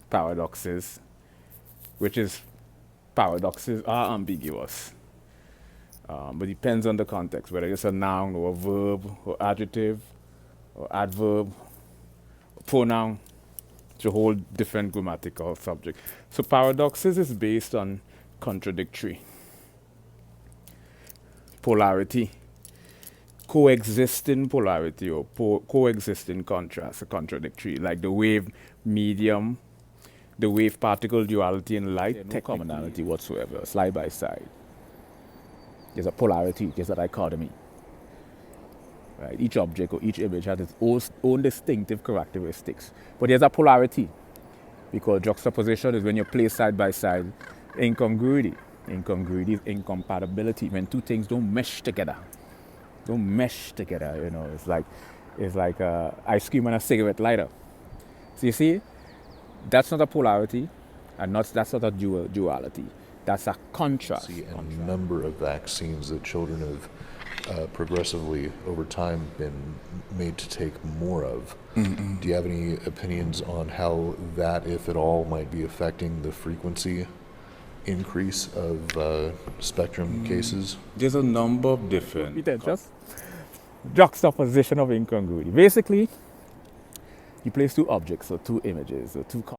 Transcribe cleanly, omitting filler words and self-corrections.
paradoxes, which is paradoxes are ambiguous. But depends on the context, whether it's a noun or a verb or adjective or adverb or pronoun. It's a whole different grammatical subject. So paradoxes is based on contradictory, polarity, coexisting polarity or coexisting contrast, a contradictory, like the wave medium, the wave particle duality in light, no commonality whatsoever, side by side. There's a polarity, there's a dichotomy. Right? Each object or each image has its own distinctive characteristics. But there's a polarity, because juxtaposition is when you place side by side. Incongruity. Incongruity is incompatibility, when two things don't mesh together. Don't mesh together, you know. It's like ice cream and a cigarette lighter. So you see, that's not a polarity, and that's not a duality. That's a contrast. See, a number of vaccines that children have progressively over time been made to take more of. Mm-mm. Do you have any opinions on how that, if at all, might be affecting the frequency increase of spectrum cases? There's a number of different just juxtaposition of incongruity. Basically, you place two objects or two images or two